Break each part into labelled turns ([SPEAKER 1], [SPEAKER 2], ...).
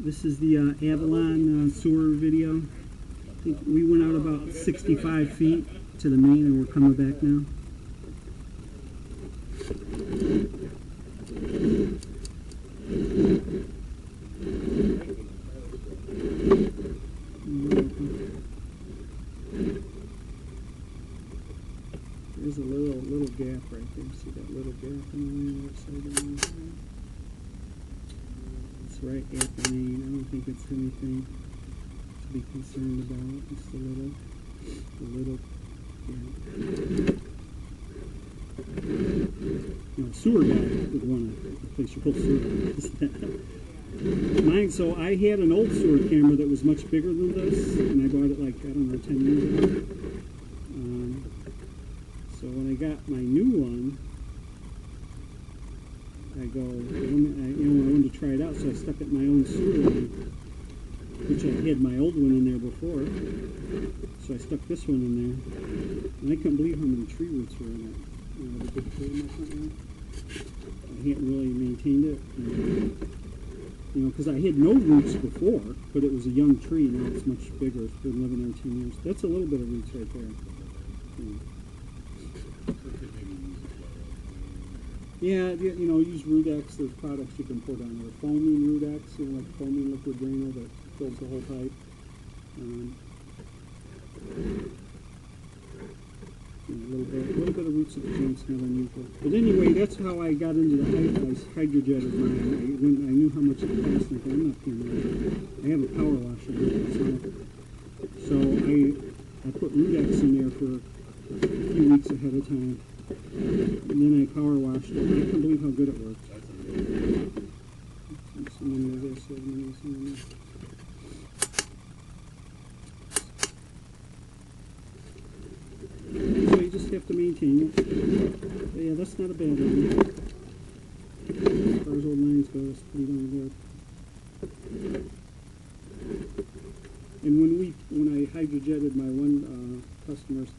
[SPEAKER 1] This is the Avalon sewer video. I think we went out about 65 feet to the main and we're coming back now. There's a little gap right there. See that little gap on the other side of the main? It's right at the main. I don't think it's anything to be concerned about. Just a little gap. You know, sewer guy would want to replace your whole sewer. Mine, so I had an old sewer camera that was much bigger than this, and I bought it like, I don't know, 10 years ago. So when I got my new one, I go, I wanted to try it out, so I stuck it in my own sewer line, which I had my old one in there before. So I stuck this one in there, and I couldn't believe how many tree roots were in it. You know, the big tree in my front yard. I hadn't really maintained it. You know, because I had no roots before, but it was a young tree. Now it's much bigger. It's been living there 10 years. That's a little bit of roots right there. Yeah, you know, use Rudex. There's products you can put on there. Foaming Rudex, you know, like foaming liquid Drano that fills the whole pipe. A little bit of roots of the joint's not unusual. But anyway, that's how I got into the hydrojet of mine. I knew how much it cost, and I'm not paying that. I have a power washer here, so I put Rudex in there for a few weeks ahead of time, and then I power washed it. I can't believe how good it worked. So you just have to maintain it. But yeah, that's not a bad line. As far as old lines go, it's pretty darn good. And when I hydrojetted my one customer's,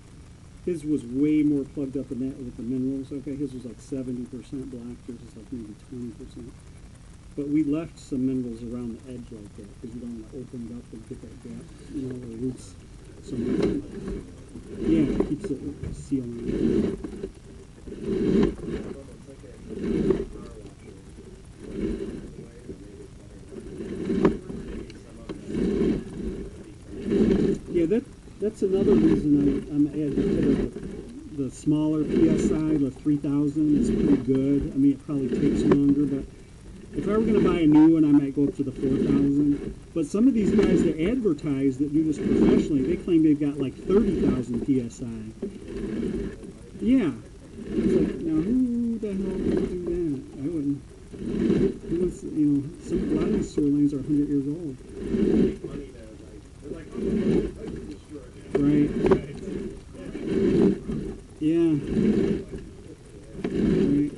[SPEAKER 1] his was way more plugged up in that with the minerals. Okay, his was like 70% black. Yours is like maybe 20%. But we left some minerals around the edge like that because you don't want to open it up and get that gap, you know, the roots. So yeah, it keeps it sealing. Yeah, that's another reason I'm an advocate of the smaller PSI, the 3000. It's pretty good. I mean, it probably takes longer, but if I were going to buy a new one, I might go up to the 4000. But some of these guys that advertise that do this professionally, they claim they've got like 30,000 PSI. Yeah. It's like, now who the hell would do that? I wouldn't. Who wants, you know, a lot of these sewer lines are 100 years old. Right. Yeah. Right.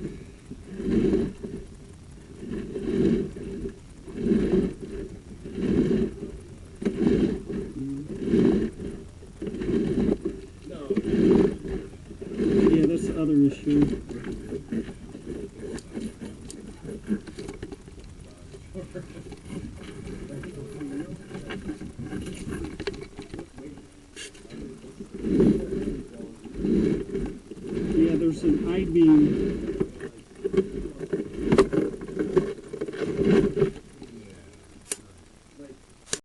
[SPEAKER 1] Yeah, that's the other issue. Yeah, there's an I-beam